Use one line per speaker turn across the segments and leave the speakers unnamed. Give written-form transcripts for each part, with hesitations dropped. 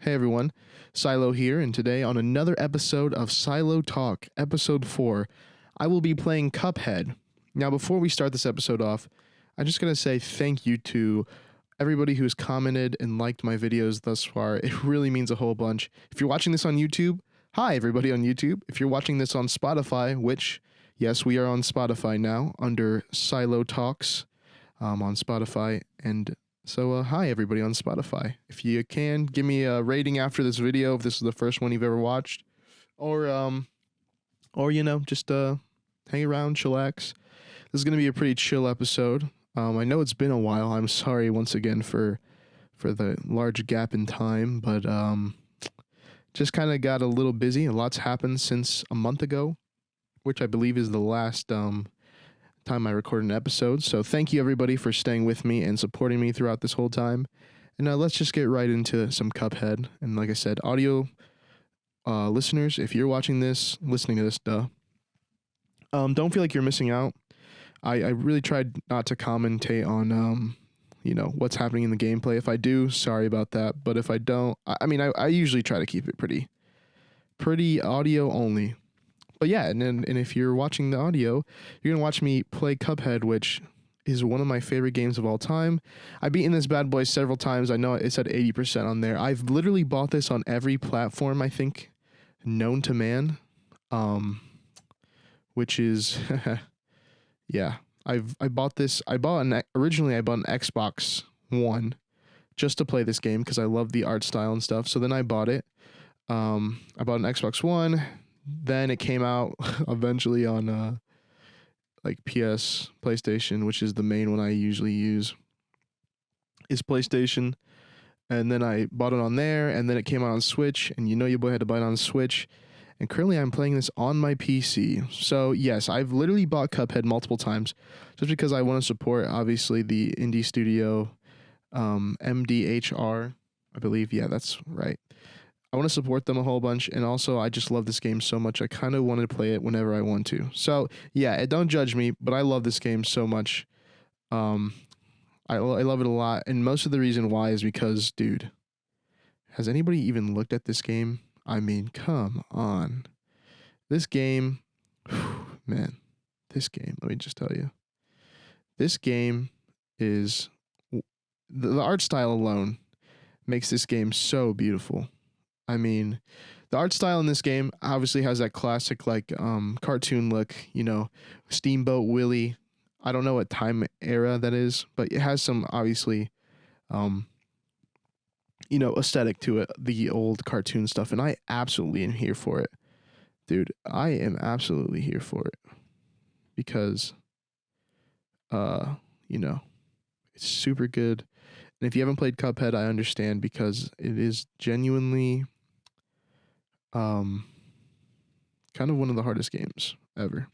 Hey everyone, Silo here, and today on another episode of SiloTalk, episode 4, I will be playing Cuphead. Now, before we start this episode off, I'm just going to say thank you to everybody who's commented and liked my videos thus far. It really means a whole bunch. If you're watching this on YouTube, hi everybody on YouTube. If you're watching this on Spotify, which, yes, we are on Spotify now, under Silo Talks on Spotify, and so, hi everybody on Spotify. If you can, give me a rating after this video if this is the first one you've ever watched, or just hang around, chillax. This is gonna be a pretty chill episode. I know it's been a while. I'm sorry once again for the large gap in time, but just kind of got a little busy. A lot's happened since a month ago, which I believe is the last time I recorded an episode. So thank you everybody for staying with me and supporting me throughout this whole time. And let's just get right into some Cuphead. And like I said, audio listeners, if you're listening to this, don't feel like you're missing out. I really tried not to commentate on what's happening in the gameplay. If I do, sorry about that. But if I don't, I usually try to keep it pretty audio only. But yeah, and if you're watching the audio, you're going to watch me play Cuphead, which is one of my favorite games of all time. I've beaten this bad boy several times. I know it said 80% on there. I've literally bought this on every platform, I think, known to man. Which is, yeah. Originally I bought an Xbox One just to play this game because I love the art style and stuff. So then I bought it. I bought an Xbox One. Then it came out eventually on PlayStation, which is the main one I usually use, is PlayStation. And then I bought it on there, and then it came out on Switch, and your boy had to buy it on Switch. And currently I'm playing this on my PC. So yes, I've literally bought Cuphead multiple times just because I want to support, obviously, the indie studio, MDHR, I believe. Yeah, that's right. I want to support them a whole bunch, and also I just love this game so much. I kind of want to play it whenever I want to. So yeah, don't judge me, but I love this game so much. I love it a lot, and most of the reason why is because, dude, has anybody even looked at this game? I mean, come on. This game, man, let me just tell you. This game is, the art style alone makes this game so beautiful. I mean, the art style in this game obviously has that classic, cartoon look, Steamboat Willie. I don't know what time era that is, but it has some, obviously, aesthetic to it, the old cartoon stuff, and I absolutely am here for it. Dude, I am absolutely here for it. Because, it's super good. And if you haven't played Cuphead, I understand, because it is genuinely kind of one of the hardest games ever.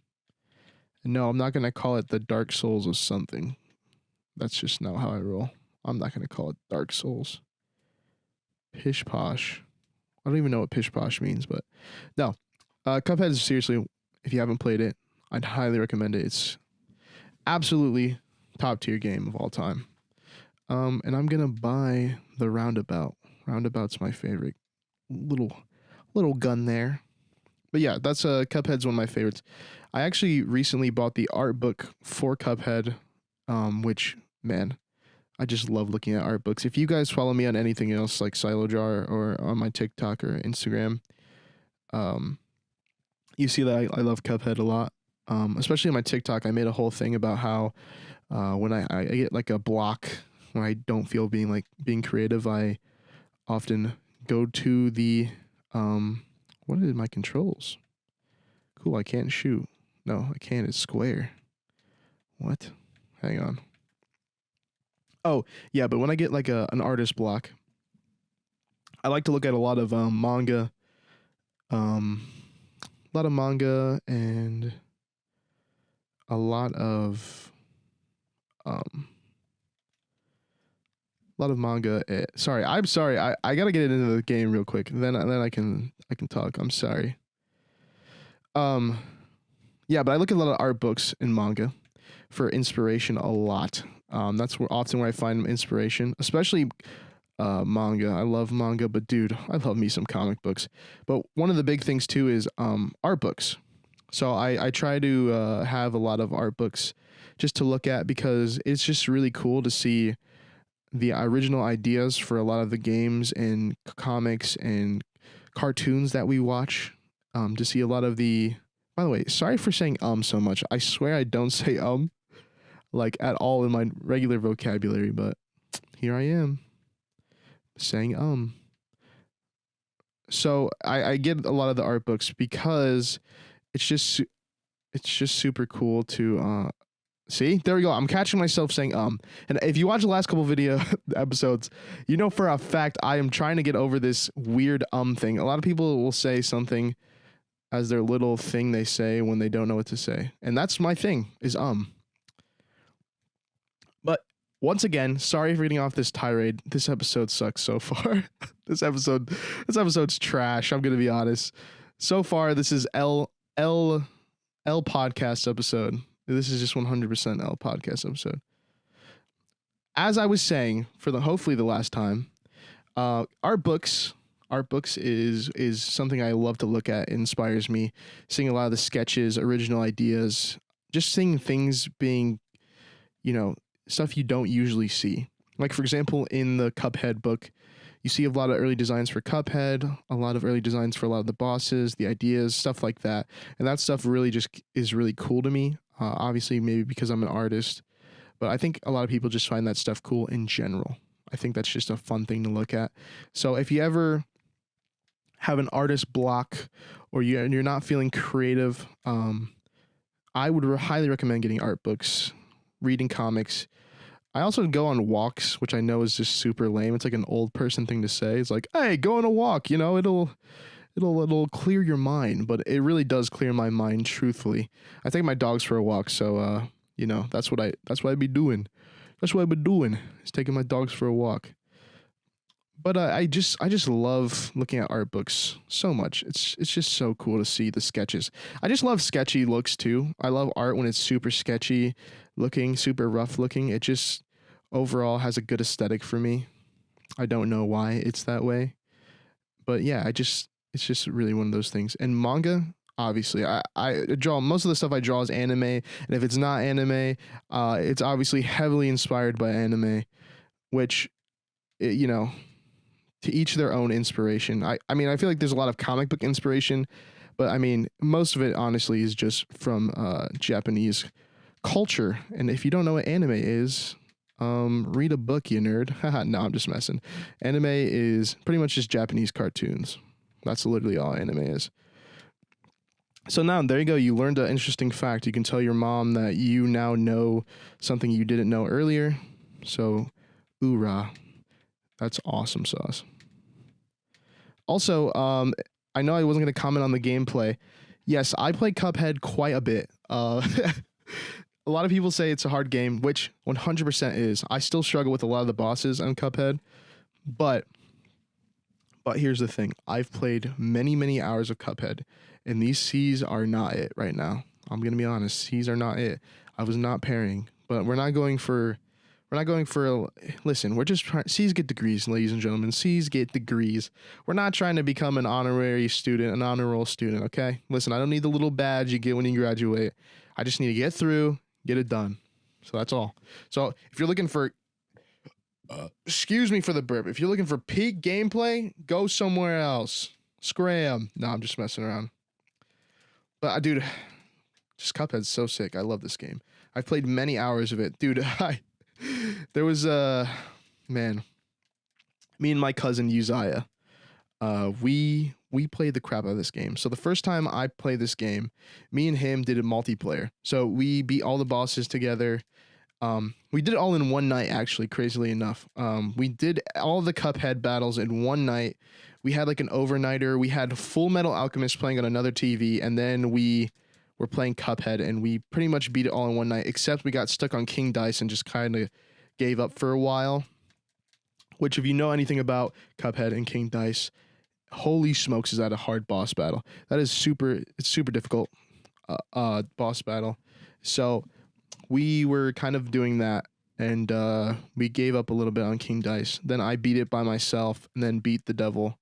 And no, I'm not going to call it the Dark Souls of something. That's just not how I roll. I'm not going to call it Dark Souls. Pish Posh. I don't even know what Pish Posh means, but no. Cuphead is, seriously, if you haven't played it, I'd highly recommend it. It's absolutely top tier game of all time. And I'm going to buy the Roundabout. Roundabout's my favorite little gun there. But yeah, that's Cuphead's one of my favorites. I actually recently bought the art book for Cuphead, which, man, I just love looking at art books. If you guys follow me on anything else like SiloJar or on my TikTok or Instagram, you see that I love Cuphead a lot. Especially on my TikTok, I made a whole thing about how when I get like a block when I don't feel being creative, I often go to the what are my controls? Cool, I can't shoot. No, I can't. It's square. What? Hang on. Oh, yeah, but when I get like an artist block, I like to look at a lot of manga. And a lot of manga. I'm sorry. I gotta get into the game real quick. Then I can talk. I'm sorry. Yeah, but I look at a lot of art books and manga for inspiration a lot. That's where I find inspiration, especially manga. I love manga, but dude, I love me some comic books. But one of the big things too is art books. So I try to have a lot of art books just to look at because it's just really cool to see the original ideas for a lot of the games and comics and cartoons that we watch. To see a lot of the. By the way, sorry for saying so much. I swear I don't say like at all in my regular vocabulary, but here I am saying So I get a lot of the art books because it's just it's just super cool to see. There we go. I'm catching myself saying and if you watch the last couple video episodes, you know for a fact I am trying to get over this weird thing. A lot of people will say something as their little thing they say when they don't know what to say, and that's my thing is But once again, sorry for getting off this tirade. This episode sucks so far. this episode's trash. I'm gonna be honest. So far, this is L podcast episode. This is just 100% L podcast episode. As I was saying, for the hopefully the last time, art books is something I love to look at. It inspires me. Seeing a lot of the sketches, original ideas, just seeing things being, stuff you don't usually see. Like, for example, in the Cuphead book, you see a lot of early designs for Cuphead, a lot of early designs for a lot of the bosses, the ideas, stuff like that. And that stuff really just is really cool to me. Obviously, maybe because I'm an artist, but I think a lot of people just find that stuff cool in general. I think that's just a fun thing to look at. So if you ever have an artist block or you're not feeling creative, I would highly recommend getting art books, reading comics. I also go on walks, which I know is just super lame. It's like an old person thing to say. It's like, hey, go on a walk. It'll clear your mind, but it really does clear my mind. Truthfully, I take my dogs for a walk, so that's what I be doing. That's what I've been doing is taking my dogs for a walk. But I just love looking at art books so much. It's just so cool to see the sketches. I just love sketchy looks too. I love art when it's super sketchy looking, super rough looking. It just overall has a good aesthetic for me. I don't know why it's that way. But yeah, it's just really one of those things. And manga, obviously, I draw most of the stuff I draw is anime, and if it's not anime, it's obviously heavily inspired by anime, which, to each their own inspiration. I mean, I feel like there's a lot of comic book inspiration, but I mean, most of it honestly is just from Japanese culture. And if you don't know what anime is, read a book, you nerd. Haha, no, I'm just messing. Anime is pretty much just Japanese cartoons. That's literally all anime is. So now, there you go. You learned an interesting fact. You can tell your mom that you now know something you didn't know earlier. So, oorah. That's awesome sauce. Also, I know I wasn't going to comment on the gameplay. Yes, I play Cuphead quite a bit. A lot of people say it's a hard game, which 100% is. I still struggle with a lot of the bosses on Cuphead, but here's the thing. I've played many, many hours of Cuphead, and these C's are not it right now. I'm going to be honest. C's are not it. I was not parrying, but we're not going for... Listen, we're just trying. C's get degrees, ladies and gentlemen. C's get degrees. We're not trying to become an honorary student, an honor roll student, okay? Listen, I don't need the little badge you get when you graduate. I just need to get through, get it done. So that's all. So if you're looking for, excuse me for the burp. If you're looking for peak gameplay, go somewhere else. Scram. No, I'm just messing around. But dude, just Cuphead's so sick. I love this game. I've played many hours of it. Dude, there was me and my cousin Uzziah, we played the crap out of this game. So the first time I played this game, me and him did a multiplayer. So we beat all the bosses together. We did it all in one night, actually, crazily enough. We did all the Cuphead battles in one night. We had like an overnighter. We had Full Metal Alchemist playing on another TV, and then we were playing Cuphead, and we pretty much beat it all in one night, except we got stuck on King Dice and just kind of gave up for a while. Which, if you know anything about Cuphead and King Dice, holy smokes, is that a hard boss battle. That is it's super difficult boss battle. So we were kind of doing that and we gave up a little bit on King Dice. Then I beat it by myself, and then beat the devil.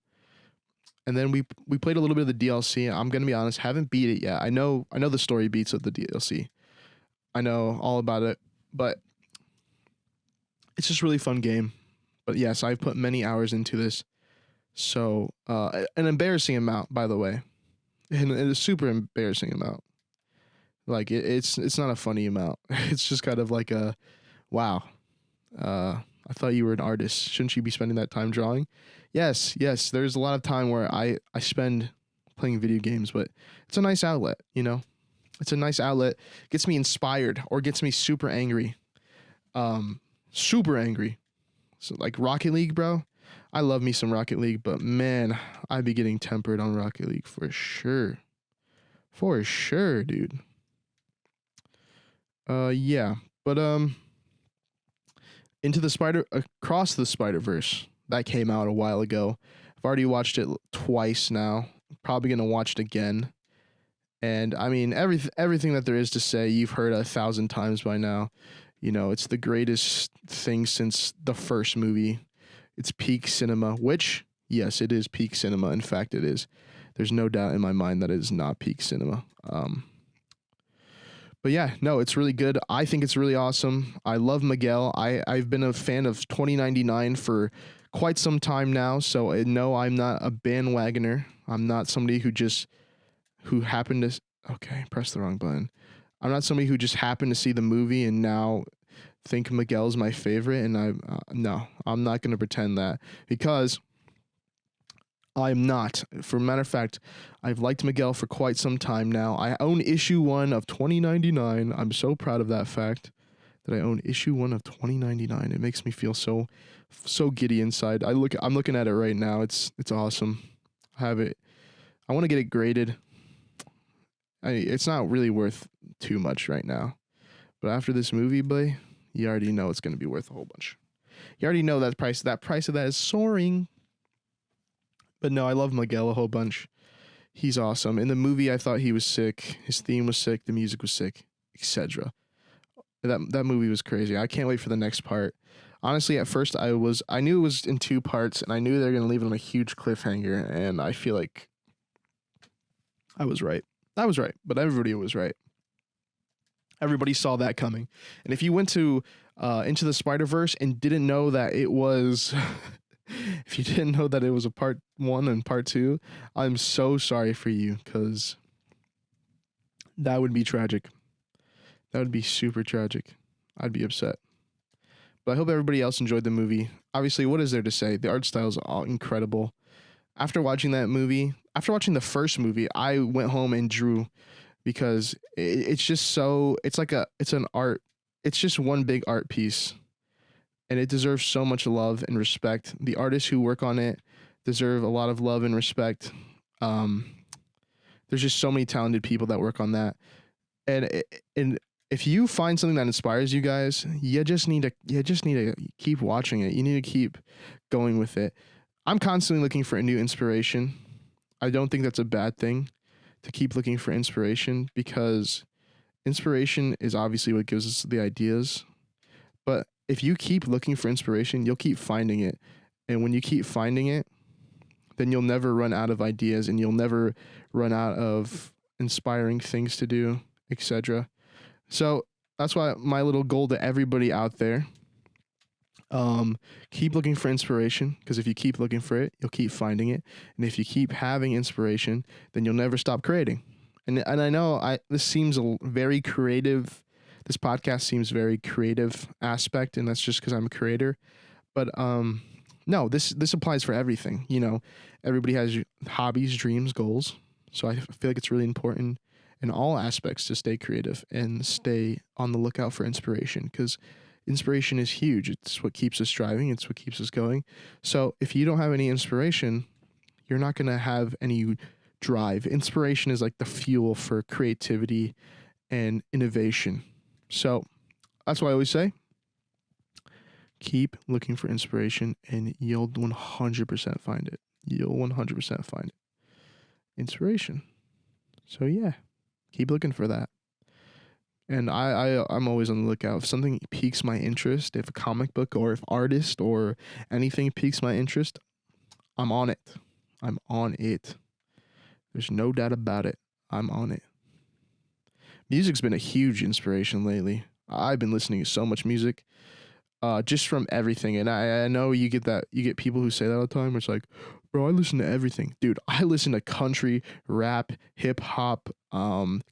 And then we played a little bit of the DLC. I'm gonna be honest, haven't beat it yet. I know the story beats of the DLC. I know all about it, but it's just a really fun game. But yes, I've put many hours into this. So an embarrassing amount, by the way, and a super embarrassing amount. Like it's not a funny amount. It's just kind of like a wow. I thought you were an artist. Shouldn't you be spending that time drawing? Yes, yes. There's a lot of time where I spend playing video games, but it's a nice outlet, you know? It's a nice outlet. Gets me inspired or gets me super angry. Super angry. So like Rocket League, bro. I love me some Rocket League, but man, I'd be getting tempered on Rocket League for sure. For sure, dude. Yeah. But Across the Spider-Verse that came out a while ago. I've already watched it twice now. Probably gonna watch it again. And I mean everything that there is to say you've heard 1,000 times by now. You know, it's the greatest thing since the first movie. It's peak cinema, which yes, it is peak cinema. In fact, it is. There's no doubt in my mind that it is not peak cinema. But yeah, no, it's really good. I think it's really awesome. I love Miguel. I've been a fan of 2099 for quite some time now. So no, I'm not a bandwagoner. I'm not somebody who happened to. Okay, press the wrong button. I'm not somebody who just happened to see the movie and now think Miguel's my favorite. And no, I'm not gonna pretend that because I'm not. For a matter of fact, I've liked Miguel for quite some time now. I own issue 1 of 2099. I'm so proud of that fact that I own issue 1 of 2099. It makes me feel so giddy inside. I'm looking at it right now. It's awesome. I have it. I want to get it graded. It's not really worth too much right now. But after this movie, boy, you already know it's going to be worth a whole bunch. You already know that price of that is soaring. But no, I love Miguel a whole bunch. He's awesome. In the movie, I thought he was sick. His theme was sick. The music was sick, etc. That movie was crazy. I can't wait for the next part. Honestly, at first I knew it was in 2 parts, and I knew they were gonna leave it on a huge cliffhanger. And I feel like I was right. I was right, but everybody was right. Everybody saw that coming. And if you went to Into the Spider-Verse and didn't know that it was if you didn't know that it was a part 1 and part 2, I'm so sorry for you because that would be tragic. That would be super tragic. I'd be upset. But I hope everybody else enjoyed the movie. Obviously, what is there to say? The art style is all incredible. After watching the first movie, I went home and drew because it's just so, it's just one big art piece. And it deserves so much love and respect. The artists who work on it deserve a lot of love and respect. There's just so many talented people that work on that. And if you find something that inspires you guys, you just need to keep watching it. You need to keep going with it. I'm constantly looking for a new inspiration. I don't think that's a bad thing to keep looking for inspiration because inspiration is obviously what gives us the ideas. But if you keep looking for inspiration, you'll keep finding it. And when you keep finding it, then you'll never run out of ideas and you'll never run out of inspiring things to do, etc. So that's why my little goal to everybody out there, keep looking for inspiration because if you keep looking for it, you'll keep finding it. And if you keep having inspiration, then you'll never stop creating. And I know this seems very creative. This podcast seems very creative aspect, and that's just because I'm a creator. But no, this applies for everything. You know, everybody has hobbies, dreams, goals. So I feel like it's really important in all aspects to stay creative and stay on the lookout for inspiration because inspiration is huge. It's what keeps us driving. It's what keeps us going. So if you don't have any inspiration, you're not going to have any drive. Inspiration is like the fuel for creativity and innovation. So that's why I always say, keep looking for inspiration and you'll 100% find it. You'll 100% find it. Inspiration. So yeah, keep looking for that. And I'm always on the lookout. If something piques my interest, if a comic book or if artist or anything piques my interest, I'm on it. I'm on it. There's no doubt about it. I'm on it. Music's been a huge inspiration lately. I've been listening to so much music, just from everything. And I know you get people who say that all the time. It's like, bro, I listen to everything, dude. I listen to country, rap, hip hop,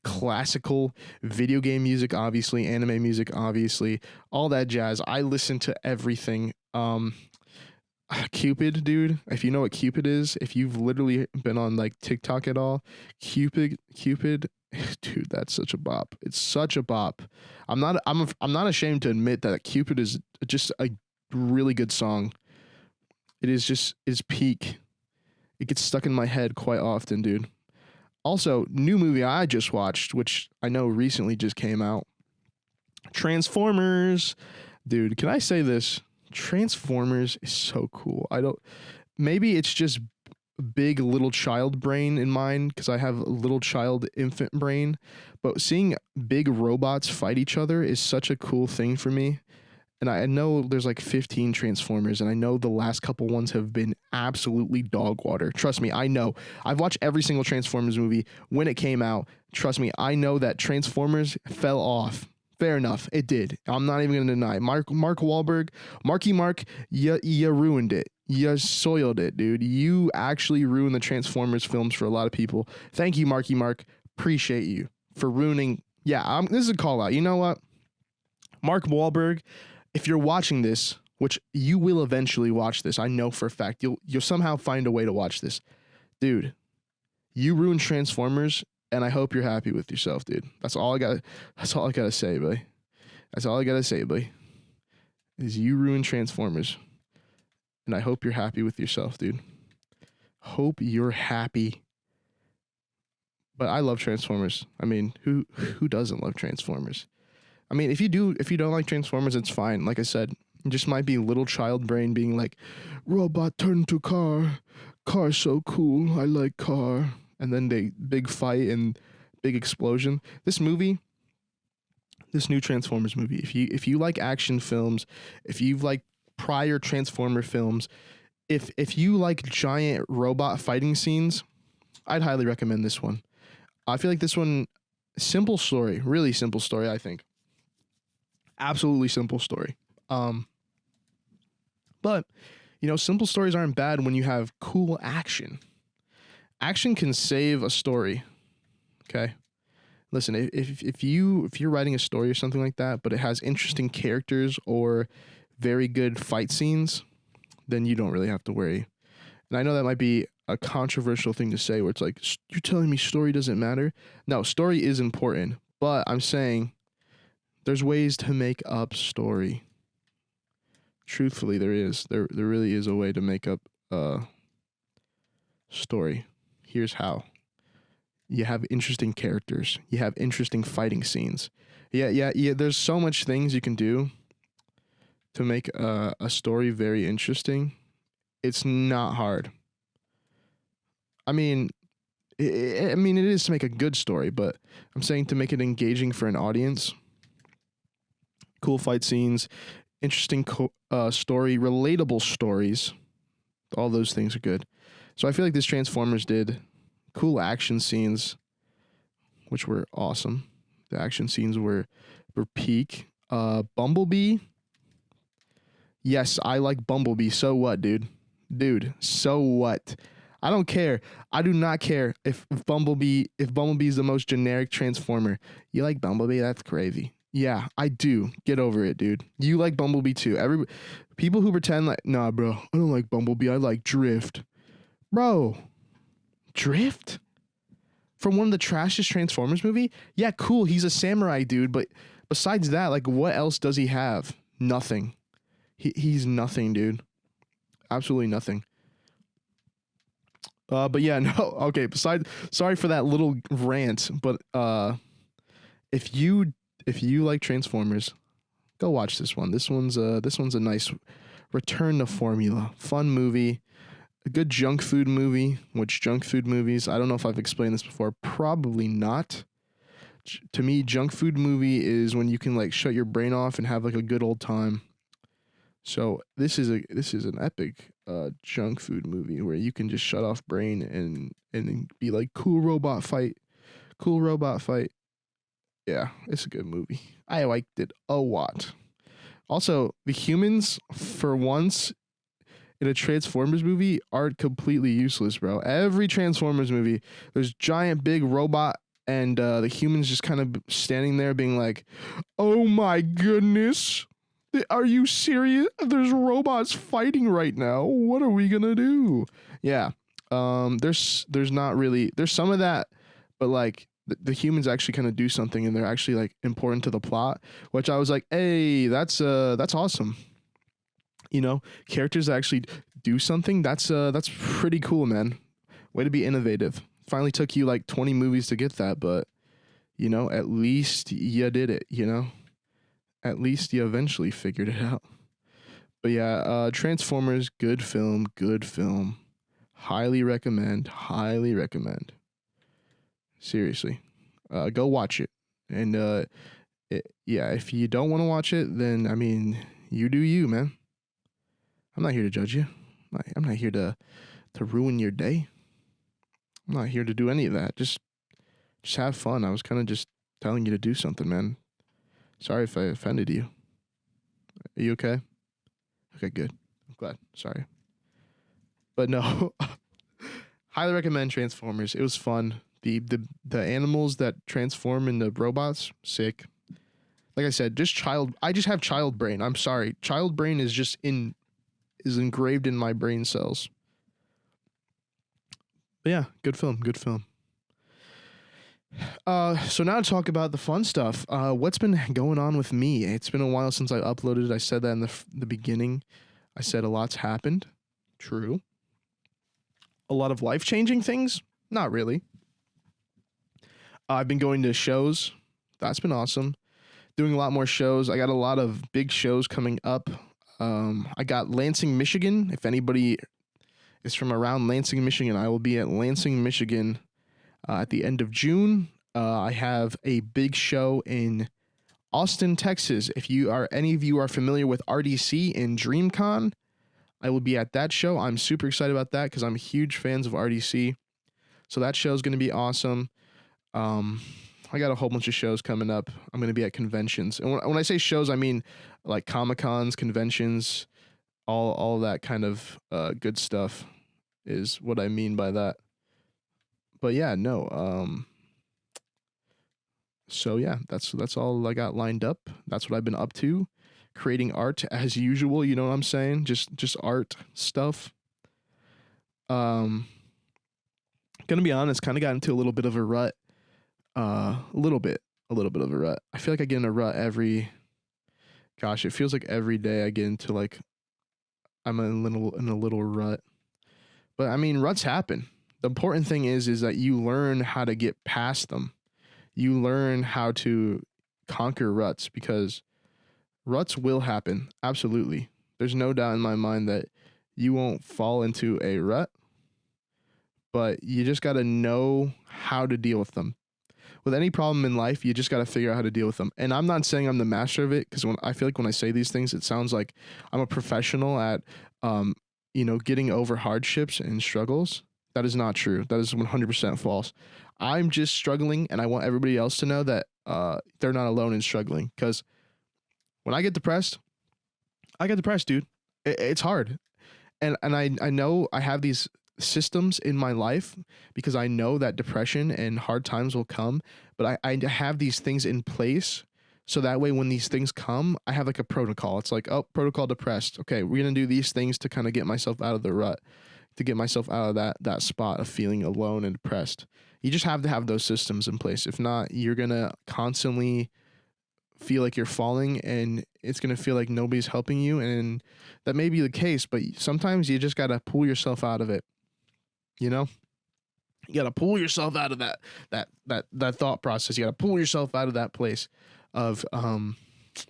classical, video game music, obviously, anime music, obviously, all that jazz. I listen to everything. Cupid, dude. If you know what Cupid is, if you've literally been on like TikTok at all, Cupid, dude, that's such a bop. It's such a bop. I'm not ashamed to admit that Cupid is just a really good song. It is just is peak. It gets stuck in my head quite often, dude. Also, new movie I just watched, which I know recently just came out. Transformers. Dude, can I say this? Transformers is so cool. I don't maybe it's just big little child brain in mine because I have a little child infant brain, but seeing big robots fight each other is such a cool thing for me. And I know there's like 15 Transformers, and I know the last couple ones have been absolutely dog water. Trust me, I know. I've watched every single Transformers movie when it came out. Trust me, I know that Transformers fell off. Fair enough, it did. I'm not even gonna deny. Mark Wahlberg, Marky Mark, you ruined it. You soiled it, dude. You actually ruined the Transformers films for a lot of people. Thank you, Marky Mark. Appreciate you for ruining. Yeah, this is a call out. You know what, Mark Wahlberg, if you're watching this, which you will eventually watch this, I know for a fact, you'll somehow find a way to watch this, dude. You ruined Transformers, and I hope you're happy with yourself, dude. That's all I gotta say, boy. That's all I gotta say, boy. Is you ruined Transformers, and I hope you're happy with yourself, dude. Hope you're happy. But I love Transformers. I mean, who doesn't love Transformers? I mean, if you don't like Transformers, it's fine. Like I said, it just might be little child brain being like, robot turn to car. Car so cool. I like car. And then they big fight and big explosion. This movie, this new Transformers movie, if you like action films, if you've like prior Transformer films, if you like giant robot fighting scenes, I'd highly recommend this one. I feel like this one, simple story, really simple story, I think. Absolutely simple story. But simple stories aren't bad when you have cool action. Action can save a story. Okay? Listen, if you're writing a story or something like that, but it has interesting characters or very good fight scenes, then you don't really have to worry. And I know that might be a controversial thing to say, where it's like, you're telling me story doesn't matter? No, story is important, but I'm saying there's ways to make up story. Truthfully, there is. There really is a way to make up story. Here's how. You have interesting characters. You have interesting fighting scenes. Yeah. There's so much things you can do to make a story very interesting. It's not hard. I mean, it is to make a good story, but I'm saying to make it engaging for an audience. Cool fight scenes, interesting story, relatable stories. All those things are good. So I feel like this Transformers did cool action scenes, which were awesome. The action scenes were peak. Bumblebee. Yes, I like Bumblebee. So what, dude? Dude, so what? I don't care. I do not care if Bumblebee is the most generic Transformer. You like Bumblebee? That's crazy. Yeah, I do. Get over it, dude. You like Bumblebee too. People who pretend like, nah, bro, I don't like Bumblebee. I like Drift. Bro, Drift? From one of the trashiest Transformers movie? Yeah, cool. He's a samurai dude, but besides that, like, what else does he have? Nothing. He's nothing, dude. Absolutely nothing. But yeah, no. Okay. Sorry for that little rant, but if you like Transformers, go watch this one. This one's a nice return to formula. Fun movie. A good junk food movie. Which junk food movies? I don't know if I've explained this before. Probably not. To me, junk food movie is when you can like shut your brain off and have like a good old time. So this is an epic junk food movie where you can just shut off brain and be like cool robot fight. Yeah, it's a good movie. I liked it a lot. Also, the humans for once in a Transformers movie are completely useless, bro. Every Transformers movie, there's giant big robot and the humans just kind of standing there being like, "Oh my goodness. Are you serious? There's robots fighting right now. What are we going to do?" Yeah. There's not really there's some of that, but like the humans actually kind of do something and they're actually like important to the plot, which I was like, "Hey, that's awesome." Characters that actually do something, that's pretty cool, man. Way to be innovative. Finally took you like 20 movies to get that, but at least you did it, at least you eventually figured it out. But yeah, Transformers, good film, good film. Highly recommend, highly recommend. Seriously. Go watch it. And yeah, if you don't want to watch it, then I mean, you do you, man. I'm not here to judge you. I'm not here to ruin your day. I'm not here to do any of that. Just have fun. I was kind of just telling you to do something, man. Sorry if I offended you. Are you okay? Okay, good. I'm glad. Sorry. But no, highly recommend Transformers. It was fun. The animals that transform into robots, sick. Like I said, I just have child brain. I'm sorry. Child brain is engraved in my brain cells. But yeah, good film, good film. So now to talk about the fun stuff. What's been going on with me? It's been a while since I uploaded. I said that in the beginning. I said a lot's happened. True. A lot of life-changing things? Not really. I've been going to shows. That's been awesome. Doing a lot more shows. I got a lot of big shows coming up. I got Lansing, Michigan. If anybody is from around Lansing, Michigan, I will be at Lansing, Michigan at the end of June. I have a big show in Austin, Texas. If any of you are familiar with RDC and DreamCon, I will be at that show. I'm super excited about that because I'm huge fans of RDC. So that show is going to be awesome. I got a whole bunch of shows coming up. I'm going to be at conventions. And when I say shows, I mean like Comic-Cons, conventions, all that kind of good stuff is what I mean by that. But yeah, no. So yeah, that's all I got lined up. That's what I've been up to. Creating art as usual, you know what I'm saying? Just art stuff. Gonna be honest, kind of got into a little bit of a rut. A little bit of a rut. I feel like I get in a rut it feels like every day I get into like I'm in a little rut. But I mean, ruts happen. The important thing is that you learn how to get past them. You learn how to conquer ruts because ruts will happen. Absolutely. There's no doubt in my mind that you won't fall into a rut, but you just got to know how to deal with them. With any problem in life, you just got to figure out how to deal with them. And I'm not saying I'm the master of it because I feel like when I say these things, it sounds like I'm a professional at, getting over hardships and struggles. That is not true. That is 100% false. I'm just struggling, and I want everybody else to know that they're not alone in struggling. Because when I get depressed, dude. It's hard, and I know I have these systems in my life because I know that depression and hard times will come, but I have these things in place so that way when these things come, I have like a protocol. It's like, oh, protocol depressed. Okay, we're gonna do these things to kind of get myself out of the rut, to get myself out of that spot of feeling alone and depressed. You just have to have those systems in place. If not, you're gonna constantly feel like you're falling and it's going to feel like nobody's helping you, and that may be the case, but sometimes you just got to pull yourself out of it. You got to pull yourself out of that thought process. You got to pull yourself out of that place of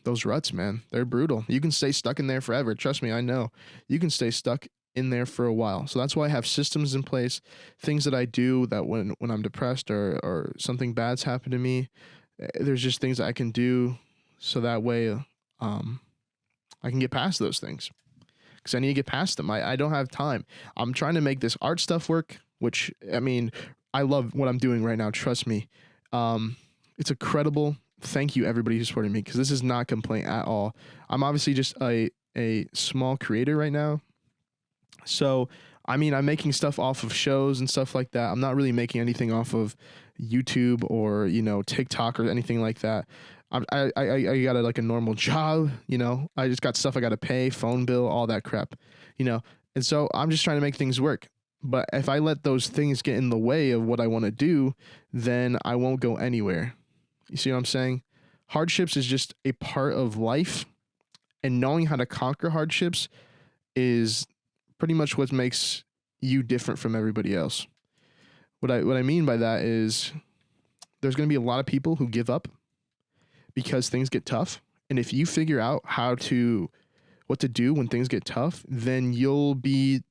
those ruts, man. They're brutal. You can stay stuck in there forever. Trust me, I know. You can stay stuck in there for a while. So that's why I have systems in place, things that I do that when I'm depressed or something bad's happened to me, there's just things that I can do so that way I can get past those things, because I need to get past them. I don't have time. I'm trying to make this art stuff work, which, I mean, I love what I'm doing right now. Trust me. It's incredible. Thank you, everybody who's supporting me, because this is not complaint at all. I'm obviously just a small creator right now. So, I mean, I'm making stuff off of shows and stuff like that. I'm not really making anything off of YouTube or, TikTok or anything like that. I got like a normal job, I just got stuff I got to pay, phone bill, all that crap, and so I'm just trying to make things work. But if I let those things get in the way of what I want to do, then I won't go anywhere. You see what I'm saying? Hardships is just a part of life, and knowing how to conquer hardships is pretty much what makes you different from everybody else. What I mean by that is there's going to be a lot of people who give up because things get tough. And if you figure out what to do when things get tough, then you'll get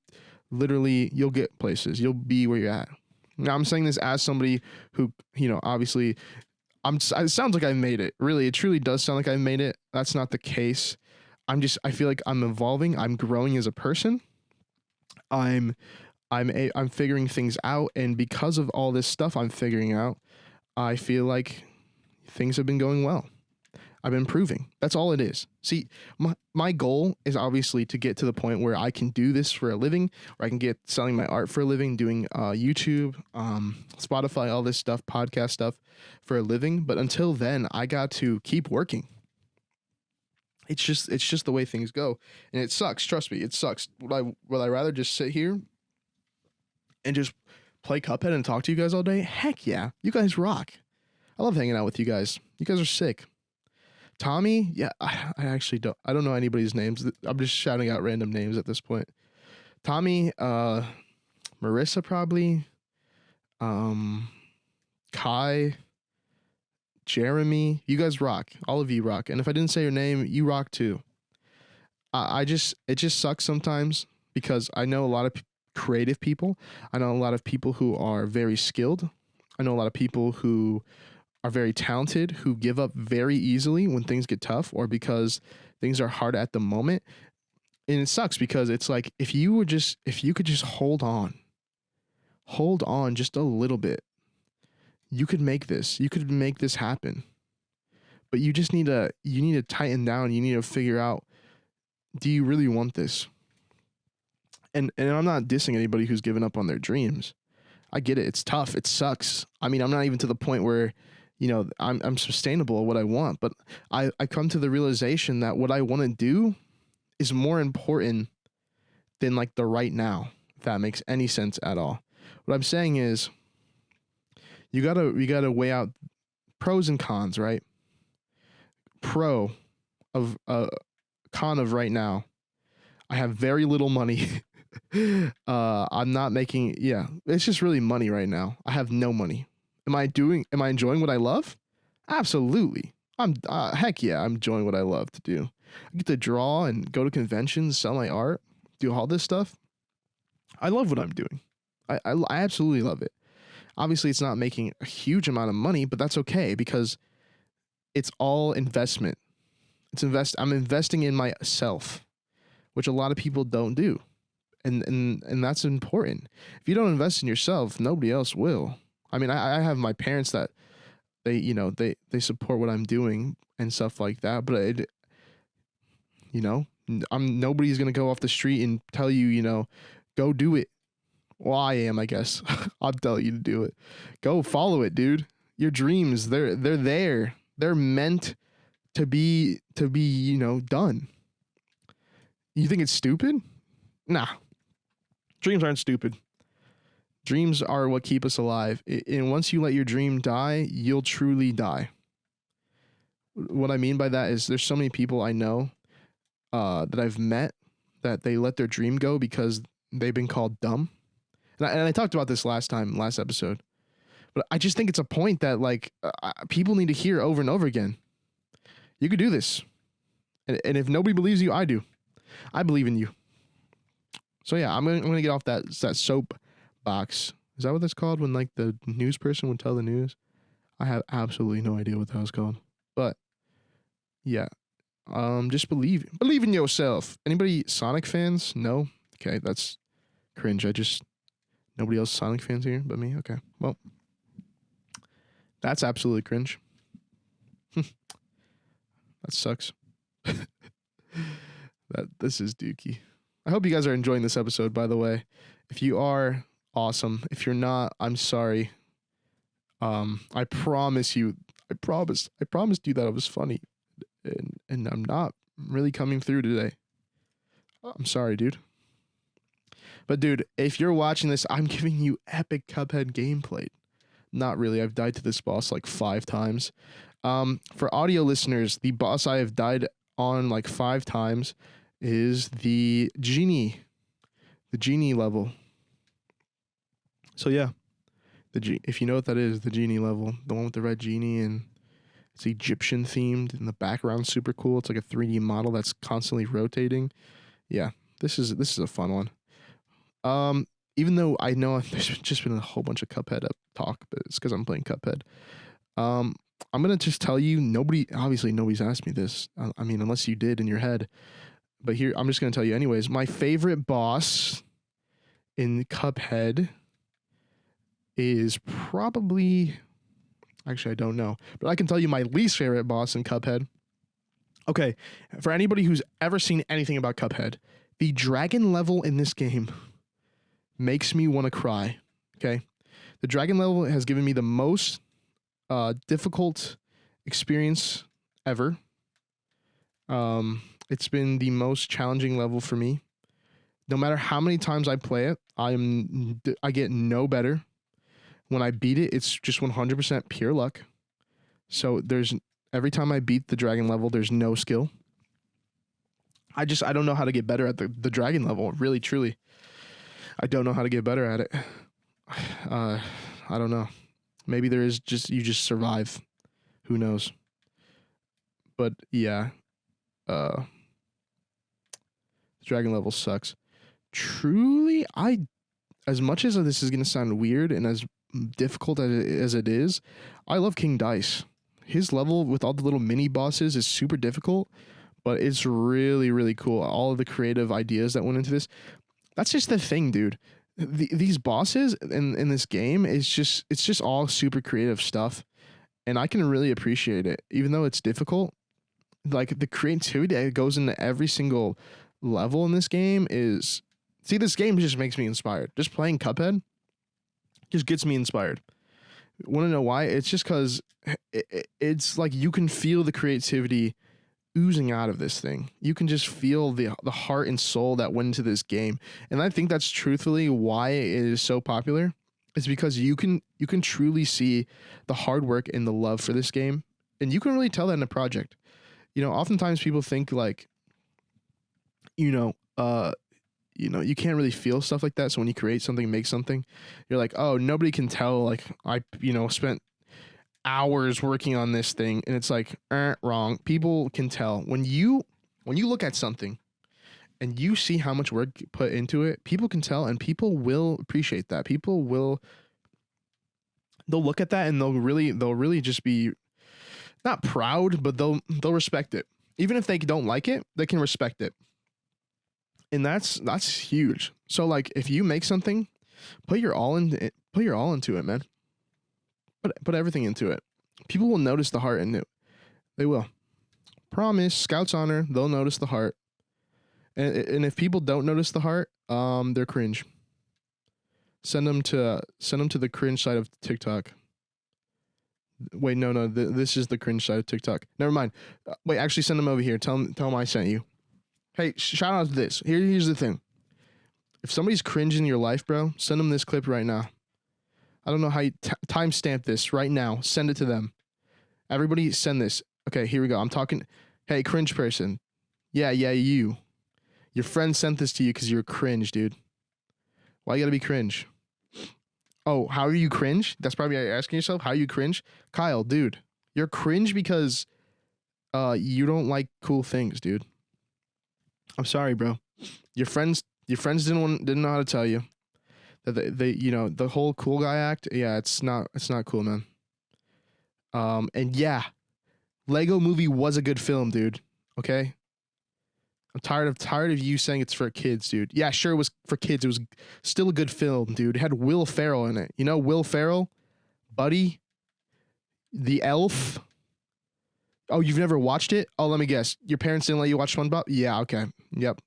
places. You'll be where you're at. Now, I'm saying this as somebody who, obviously, it sounds like I made it. Really, it truly does sound like I made it. That's not the case. I feel like I'm evolving. I'm growing as a person. I'm figuring things out. And because of all this stuff I'm figuring out, I feel like things have been going well. I've been improving. That's all it is. See, my goal is obviously to get to the point where I can do this for a living, where I can get selling my art for a living, doing YouTube, Spotify, all this stuff, podcast stuff for a living. But until then, I got to keep working. It's just the way things go, and it sucks. Trust me, it sucks. Would I rather just sit here and just play Cuphead and talk to you guys all day? Heck yeah, you guys rock. I love hanging out with you guys. You guys are sick. Tommy, yeah, I actually don't know anybody's names. I'm just shouting out random names at this point. Tommy, Marissa probably, Kai, Jeremy, you guys rock. All of you rock. And if I didn't say your name, you rock too. It just sucks sometimes because I know a lot of creative people. I know a lot of people who are very skilled. I know a lot of people who are very talented, who give up very easily when things get tough or because things are hard at the moment. And it sucks because it's like, if you could just hold on just a little bit, you could make this happen. But you need to tighten down. You need to figure out, do you really want this? And I'm not dissing anybody who's given up on their dreams. I get it. It's tough. It sucks. I mean, I'm not even to the point where, I'm sustainable at what I want, but I come to the realization that what I want to do is more important than like the right now, if that makes any sense at all. What I'm saying is you gotta weigh out pros and cons, right? Pro of con of right now, I have very little money. I'm not making, it's just really money right now. I have no money. Am I enjoying what I love? Absolutely. Heck yeah, I'm enjoying what I love to do. I get to draw and go to conventions, sell my art, do all this stuff. I love what I'm doing. I absolutely love it. Obviously, it's not making a huge amount of money, but that's okay because it's all investment. I'm investing in myself, which a lot of people don't do. And that's important. If you don't invest in yourself, nobody else will. I mean, I have my parents that they support what I'm doing and stuff like that, but nobody's going to go off the street and tell you, go do it. Well, I am, I guess. I'll tell you to do it. Go follow it, dude. Your dreams, they're there. They're meant to be done. You think it's stupid? Nah. Dreams aren't stupid. Dreams are what keep us alive. And once you let your dream die, you'll truly die. What I mean by that is there's so many people I know that I've met that they let their dream go because they've been called dumb. And I talked about this last episode. But I just think it's a point that people need to hear over and over again. You could do this. And if nobody believes you, I do. I believe in you. So yeah, I'm gonna get off that soap box. Is that what that's called when the news person would tell the news? I have absolutely no idea what that was called. But yeah. Just believe in yourself. Anybody Sonic fans? No? Okay, that's cringe. Nobody else Sonic fans here but me? Okay. Well, that's absolutely cringe. That sucks. This is dookie. I hope you guys are enjoying this episode, by the way. If you are, awesome. If you're not, I'm sorry. I promised you that it was funny. And I'm not really coming through today. I'm sorry, dude. But dude, if you're watching this, I'm giving you epic Cuphead gameplay. Not really. I've died to this boss like 5 times. For audio listeners, the boss I have died on like 5 times is the genie level. So yeah, if you know what that is, the genie level, the one with the red genie, and it's Egyptian themed, and the background's super cool. It's like a 3D model that's constantly rotating. Yeah, this is a fun one. Even though I know there's just been a whole bunch of Cuphead talk, but it's because I'm playing Cuphead. I'm gonna just tell you, nobody's asked me this. I mean, unless you did in your head. But here, I'm just gonna tell you anyways. My favorite boss in Cuphead is probably, actually I don't know, but I can tell you my least favorite boss in Cuphead. Okay, for anybody who's ever seen anything about Cuphead, the dragon level in this game makes me want to cry. Okay, the dragon level has given me the most difficult experience ever. It's been the most challenging level for me. No matter how many times I play it, I get no better. When I beat it, it's just 100% pure luck. So every time I beat the dragon level, there's no skill. I don't know how to get better at the dragon level. Really, truly, I don't know how to get better at it. I don't know. Maybe there is you just survive. Who knows? But yeah, the dragon level sucks. Truly, as much as this is gonna sound weird and as difficult as it is, I love King Dice. His level with all the little mini bosses is super difficult, but it's really, really cool. All of the creative ideas that went into this. That's just the thing, dude. These bosses in this game it's just all super creative stuff, and I can really appreciate it, even though it's difficult. Like the creativity that goes into every single level in this game is. See, this game just makes me inspired. Just playing Cuphead just gets me inspired. Want to know why? It's just because it's like you can feel the creativity oozing out of this thing. You can just feel the heart and soul that went into this game. And I think that's truthfully why it is so popular. It's because you can truly see the hard work and the love for this game. And you can really tell that in a project. You know, oftentimes people think like, you can't really feel stuff like that. So when you create something, make something, you're like, oh, nobody can tell. Like I, spent hours working on this thing, and it's like, wrong. People can tell when you look at something and you see how much work put into it. People can tell, and people will appreciate that. They'll look at that and they'll really just be not proud, but they'll respect it. Even if they don't like it, they can respect it. And that's huge. So like if you make something, put your all into it, man. Put everything into it. People will notice the heart in it. They will. Promise. Scouts honor. They'll notice the heart. And if people don't notice the heart, they're cringe. Send them to the cringe side of TikTok. Wait, no. This is the cringe side of TikTok. Never mind. Wait, actually send them over here. Tell them I sent you. Hey, shout out to this. Here's the thing. If somebody's cringe in your life, bro, send them this clip right now. I don't know how you timestamp this right now. Send it to them. Everybody send this. Okay, here we go. I'm talking. Hey, cringe person. Yeah, you. Your friend sent this to you because you're cringe, dude. Why you gotta be cringe? Oh, how are you cringe? That's probably how you're asking yourself. How are you cringe? Kyle, dude, you're cringe because you don't like cool things, dude. I'm sorry, bro. Your friends didn't know how to tell you that they the whole cool guy act. Yeah, it's not cool, man. And yeah, Lego Movie was a good film, dude. Okay? I'm tired of you saying it's for kids, dude. Yeah, sure it was for kids. It was still a good film, dude. It had Will Ferrell in it. You know Will Ferrell? Buddy? The Elf? Oh, you've never watched it? Oh, let me guess. Your parents didn't let you watch SpongeBob? Yeah, okay. Yep.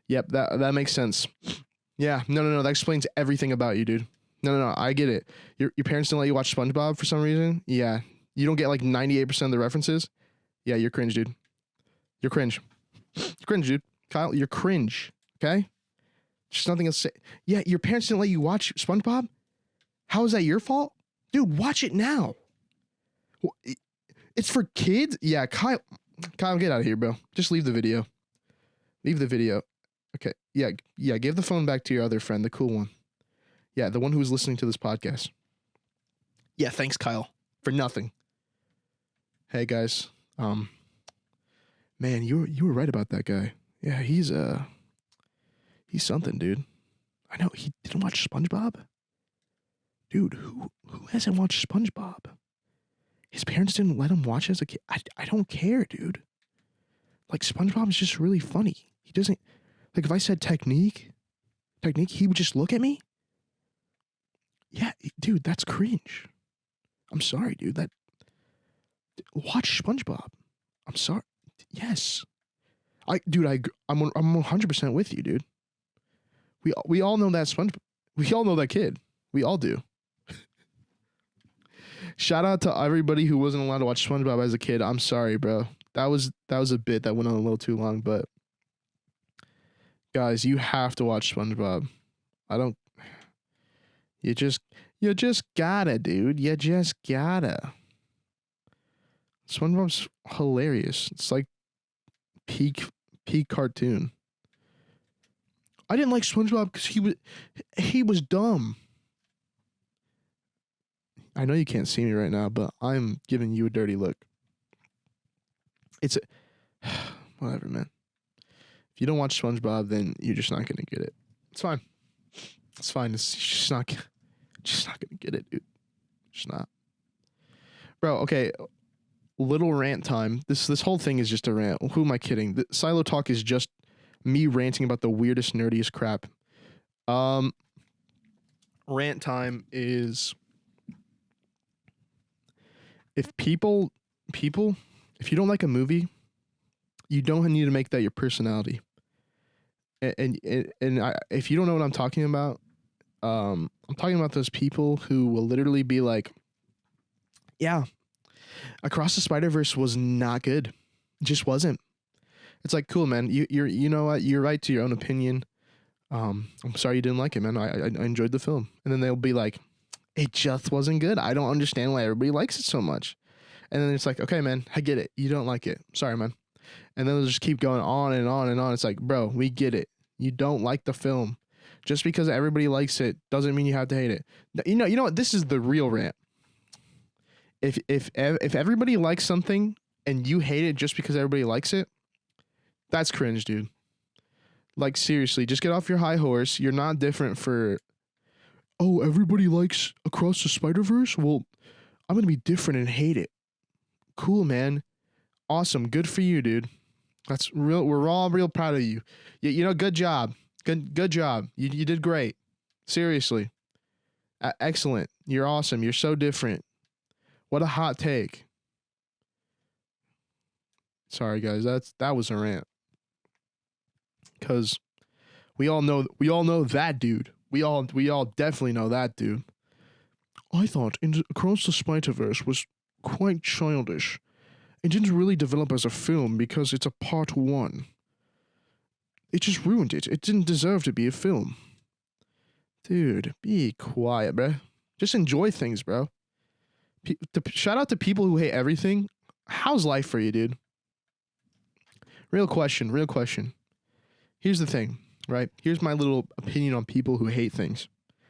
Yep, that makes sense. Yeah, no. That explains everything about you, dude. No. I get it. Your parents didn't let you watch SpongeBob for some reason? Yeah. You don't get like 98% of the references? Yeah, you're cringe, dude. You're cringe. You're cringe, dude. Kyle, you're cringe. Okay? Just nothing else to say. Yeah, your parents didn't let you watch SpongeBob? How is that your fault? Dude, watch it now. It's for kids? Yeah, Kyle, get out of here, bro. Just leave the video. Leave the video. Okay. Yeah, give the phone back to your other friend, the cool one. Yeah, the one who was listening to this podcast. Yeah, thanks, Kyle. For nothing. Hey guys. Man, you were right about that guy. Yeah, he's something, dude. I know he didn't watch SpongeBob. Dude, who hasn't watched SpongeBob? His parents didn't let him watch as a kid. I don't care, dude. Like SpongeBob is just really funny. He doesn't like if I said technique, he would just look at me. Yeah, dude, that's cringe. I'm sorry, dude. Watch SpongeBob. I'm sorry. Yes. I'm 100% with you, dude. We all know that SpongeBob. We all know that kid. We all do. Shout out to everybody who wasn't allowed to watch SpongeBob as a kid. I'm sorry, bro. That was a bit that went on a little too long, but guys, you have to watch SpongeBob. You just gotta, dude. You just gotta. SpongeBob's hilarious. It's like peak cartoon. I didn't like SpongeBob because he was dumb. I know you can't see me right now, but I'm giving you a dirty look. It's whatever, man. If you don't watch SpongeBob, then you're just not gonna get it. It's fine. It's fine. It's just not gonna get it, dude. Just not. Bro, okay. Little rant time. This whole thing is just a rant. Who am I kidding? The SiloTalk is just me ranting about the weirdest, nerdiest crap. Rant time is if if you don't like a movie, you don't need to make that your personality. If you don't know what I'm talking about, I'm talking about those people who will literally be like, yeah, Across the Spider-Verse was not good. It just wasn't. It's like, cool, man. You know what? You're right to your own opinion. I'm sorry you didn't like it, man. I enjoyed the film. And then they'll be like, it just wasn't good. I don't understand why everybody likes it so much. And then it's like, okay, man, I get it. You don't like it. Sorry, man. And then they'll just keep going on and on and on. It's like, bro, we get it. You don't like the film. Just because everybody likes it doesn't mean you have to hate it. You know what? This is the real rant. If everybody likes something and you hate it just because everybody likes it, that's cringe, dude. Like, seriously, just get off your high horse. You're not different for, oh, everybody likes Across the Spider-Verse? Well, I'm going to be different and hate it. Cool, man. Awesome. Good for you, dude. That's real. We're all real proud of you. You know, good job. Good job. You did great. Seriously. Excellent. You're awesome. You're so different. What a hot take. Sorry, guys. That was a rant. Because we all know that dude. We all definitely know that dude. I thought Across the Spider-Verse was quite childish. It didn't really develop as a film because it's a part one. It just ruined it. It didn't deserve to be a film. Dude, be quiet, bro. Just enjoy things, bro. Shout out to people who hate everything. How's life for you, dude? Real question. Here's the thing, right? Here's my little opinion on people who hate things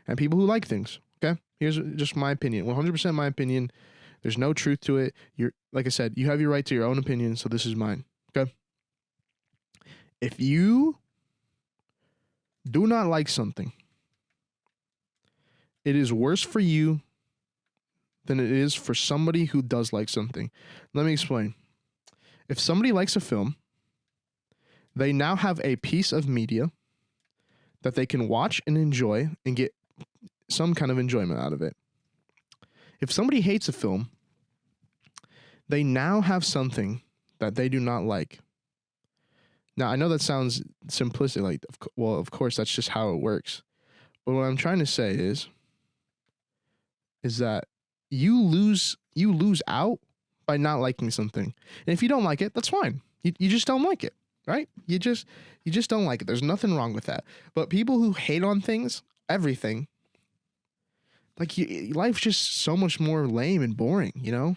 and people who like things, okay? Here's just my opinion, 100% my opinion. There's no truth to it. Like I said, you have your right to your own opinion, so this is mine, okay? If you do not like something, it is worse for you than it is for somebody who does like something. Let me explain. If somebody likes a film, they now have a piece of media that they can watch and enjoy and get some kind of enjoyment out of it. If somebody hates a film, they now have something that they do not like. Now, I know that sounds simplistic, like, well, of course, that's just how it works. But what I'm trying to say is that you lose out by not liking something. And if you don't like it, that's fine. You just don't like it, right? You just don't like it. There's nothing wrong with that. But people who hate on things, everything, like life's just so much more lame and boring, you know?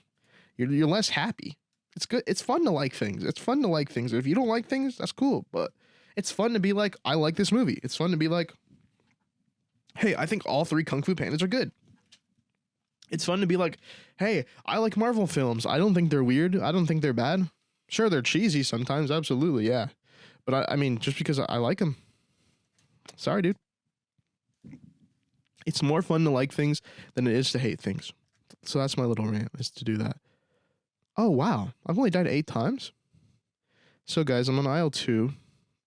You're less happy. It's good. It's fun to like things. It's fun to like things. If you don't like things, that's cool. But it's fun to be like, I like this movie. It's fun to be like, hey, I think all 3 Kung Fu Pandas are good. It's fun to be like, hey, I like Marvel films. I don't think they're weird. I don't think they're bad. Sure, they're cheesy sometimes. Absolutely, yeah. But I mean, just because I like them. Sorry, dude. It's more fun to like things than it is to hate things. So that's my little rant, is to do that. Oh, wow. I've only died 8 times? So, guys, I'm on aisle 2.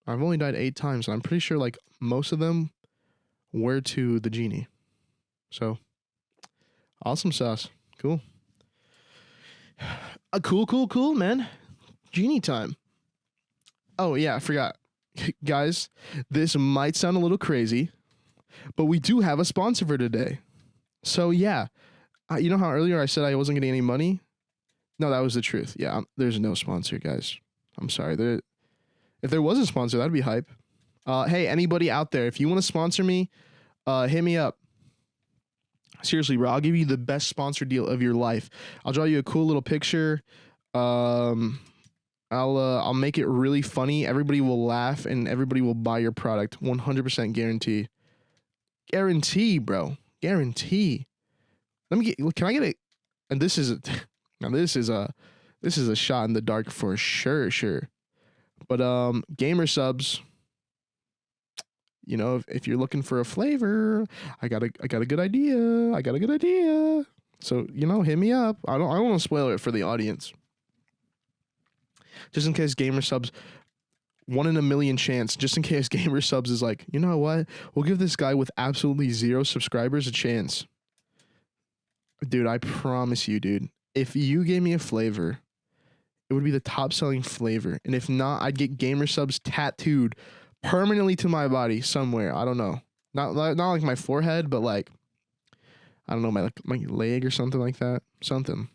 I've only died 8 times, and I'm pretty sure, like, most of them were to the genie. So, awesome sauce. Cool. Cool, man. Genie time. Oh, yeah, I forgot. Guys, this might sound a little crazy, but we do have a sponsor for today. So, yeah. You know how earlier I said I wasn't getting any money? No, that was the truth. Yeah, there's no sponsor, guys. I'm sorry. If there was a sponsor, that'd be hype. Hey, anybody out there, if you want to sponsor me, hit me up. Seriously, bro, I'll give you the best sponsor deal of your life. I'll draw you a cool little picture. I'll make it really funny. Everybody will laugh and everybody will buy your product. 100% guarantee. Guarantee, bro. Guarantee. Can I get it? And this is a shot in the dark for sure. But gamer subs, you know, if you're looking for a flavor, I got a good idea. So, you know, hit me up. I don't want to spoil it for the audience. Just in case gamer subs, 1 in a million chance, just in case gamer subs is like, you know what? We'll give this guy with absolutely 0 subscribers a chance. Dude, I promise you, dude. If you gave me a flavor, it would be the top selling flavor. And if not, I'd get gamer subs tattooed permanently to my body somewhere. I don't know. Not like my forehead, but like, I don't know, my leg or something like that. Something.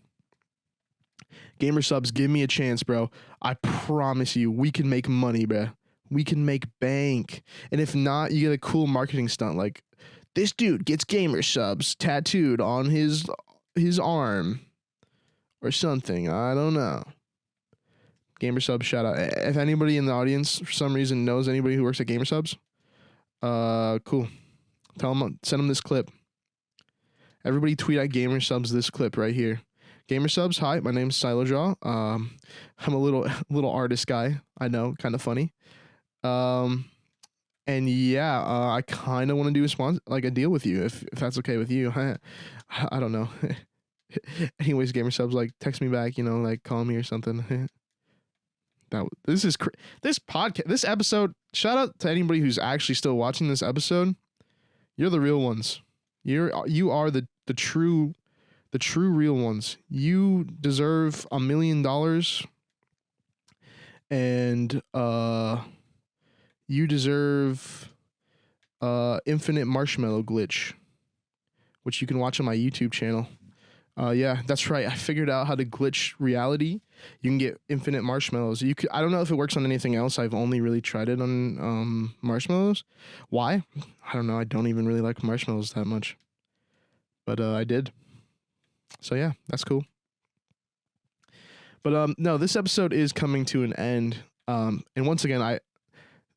Gamer subs, give me a chance, bro. I promise you, we can make money, bro. We can make bank. And if not, you get a cool marketing stunt. Like, this dude gets gamer subs tattooed on his arm. Or something. I don't know. Gamer subs, shout out. If anybody in the audience for some reason knows anybody who works at Gamer subs, cool. Tell them, send them this clip. Everybody tweet at Gamer subs this clip right here. Gamer subs, hi, my name's SiloTalk. I'm a little artist guy. I know, kind of funny. And yeah, I kind of want to do a deal with you if that's okay with you. I don't know. Anyways, gamer subs, like, text me back, you know, like, call me or something. This podcast, this episode, shout out to anybody who's actually still watching this episode. You're the real ones. You are the true real ones. You deserve $1 million, and you deserve infinite marshmallow glitch, which you can watch on my YouTube channel. Yeah, that's right. I figured out how to glitch reality. You can get infinite marshmallows. I don't know if it works on anything else. I've only really tried it on marshmallows. Why? I don't know. I don't even really like marshmallows that much. But I did. So yeah, that's cool. But no, this episode is coming to an end. And once again,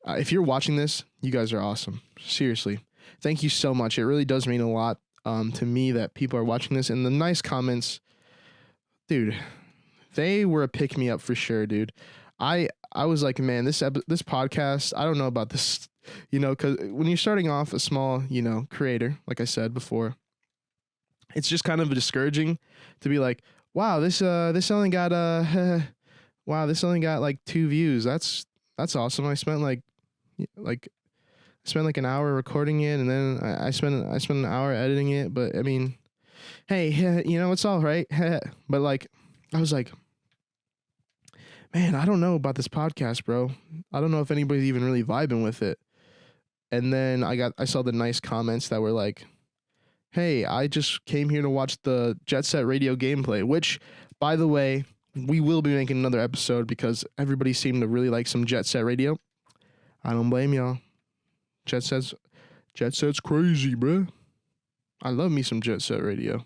if you're watching this, you guys are awesome. Seriously. Thank you so much. It really does mean a lot to me that people are watching this, and the nice comments, dude, they were a pick me up for sure, dude. I was like, man, this podcast, I don't know about this, you know, because when you're starting off a small, you know, creator, like I said before, it's just kind of discouraging to be like, wow, this only got wow, this only got like 2 views. That's awesome. I spent like I spent like an hour recording it, and then I spent an hour editing it. But I mean, hey, it's all right. But like, I was like, man, I don't know about this podcast, bro. I don't know if anybody's even really vibing with it. And then I saw the nice comments that were like, hey, I just came here to watch the Jet Set Radio gameplay, which, by the way, we will be making another episode because everybody seemed to really like some Jet Set Radio. I don't blame y'all. Jet Set's crazy, bruh. I love me some Jet Set Radio.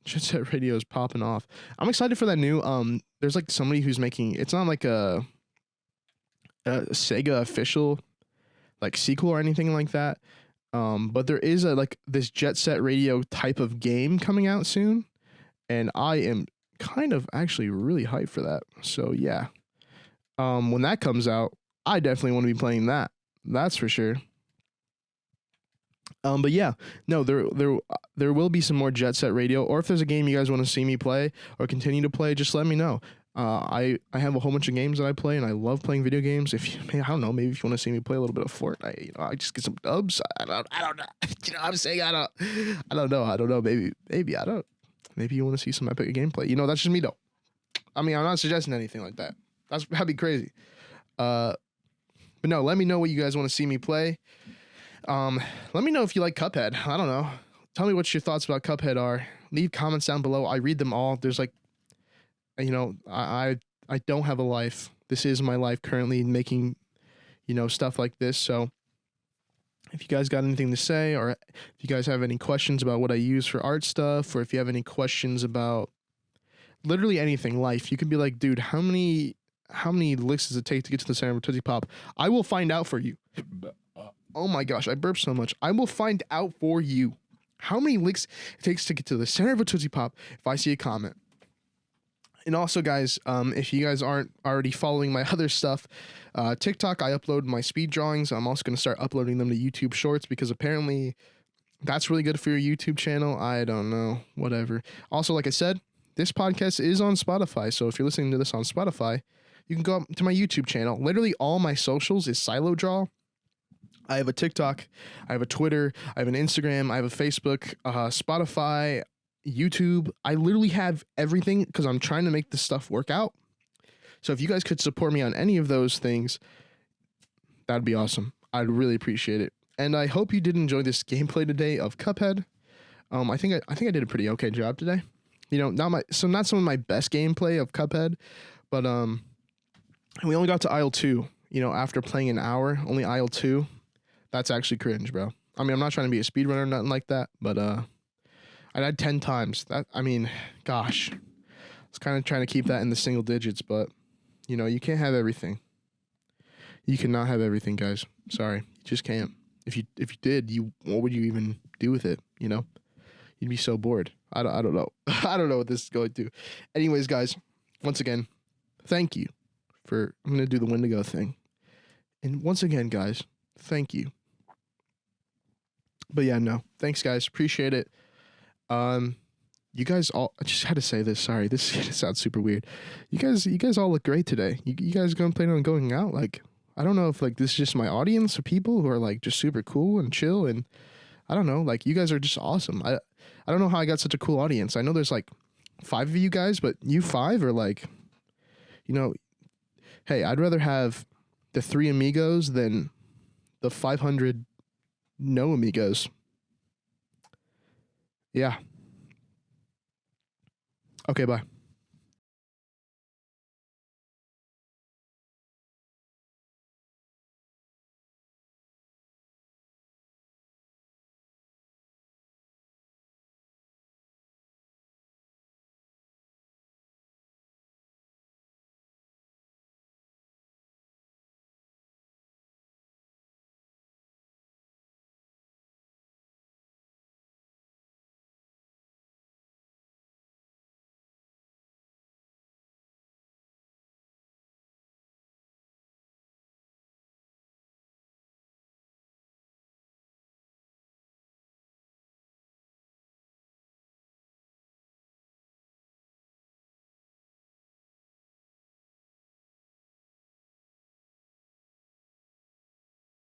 Jet Set Radio is popping off. I'm excited for that new, there's like somebody who's making, it's not like a Sega official like sequel or anything like that. But there is this Jet Set Radio type of game coming out soon, and I am kind of actually really hyped for that. So yeah, when that comes out, I definitely want to be playing that. That's for sure. But yeah, no, there will be some more Jet Set Radio, or if there's a game you guys want to see me play or continue to play, just let me know. I have a whole bunch of games that I play, and I love playing video games. If you, I don't know, maybe if you want to see me play a little bit of Fortnite, I just get some dubs. I don't know. I'm saying I don't know. Maybe I don't. Maybe you want to see some epic gameplay. That's just me though. I mean, I'm not suggesting anything like that. That'd be crazy. But no, let me know what you guys want to see me play. Let me know if you like Cuphead. I don't know. Tell me what your thoughts about Cuphead are. Leave comments down below. I read them all. There's like, I don't have a life. This is my life currently, making, stuff like this. So if you guys got anything to say, or if you guys have any questions about what I use for art stuff, or if you have any questions about literally anything, life, you can be like, dude, how many licks does it take to get to the center of a Tootsie Pop? I will find out for you. Oh my gosh, I burped so much. I will find out for you how many licks it takes to get to the center of a Tootsie Pop if I see a comment. And also, guys, if you guys aren't already following my other stuff, TikTok, I upload my speed drawings. I'm also going to start uploading them to YouTube Shorts because apparently that's really good for your YouTube channel. I don't know, whatever. Also, like I said, this podcast is on Spotify. So if you're listening to this on Spotify, you can go up to my YouTube channel. Literally all my socials is SiloDraw. I have a TikTok, I have a Twitter, I have an Instagram, I have a Facebook, Spotify, YouTube. I literally have everything because I'm trying to make this stuff work out. So if you guys could support me on any of those things, that'd be awesome. I'd really appreciate it. And I hope you did enjoy this gameplay today of Cuphead. I think I did a pretty okay job today. Not some of my best gameplay of Cuphead, but we only got to aisle 2. After playing an hour, only aisle 2. That's actually cringe, bro. I mean, I'm not trying to be a speedrunner or nothing like that, but I died 10 times. Gosh. I was kind of trying to keep that in the single digits, but, you can't have everything. You cannot have everything, guys. Sorry. You just can't. If you did, what would you even do with it, You'd be so bored. I don't know. I don't know what this is going to. Anyways, guys, once again, thank you I'm going to do the Wendigo thing. And once again, guys, thank you. But yeah, no. Thanks, guys. Appreciate it. You guys all, I just had to say this. Sorry, this sounds super weird. You guys all look great today. You guys plan on going out? Like, I don't know if this is just my audience of people who are just super cool and chill, and I don't know. You guys are just awesome. I don't know how I got such a cool audience. I know there's 5 of you guys, but you 5 are hey, I'd rather have the 3 amigos than the 500 no amigos. Yeah. Okay, bye.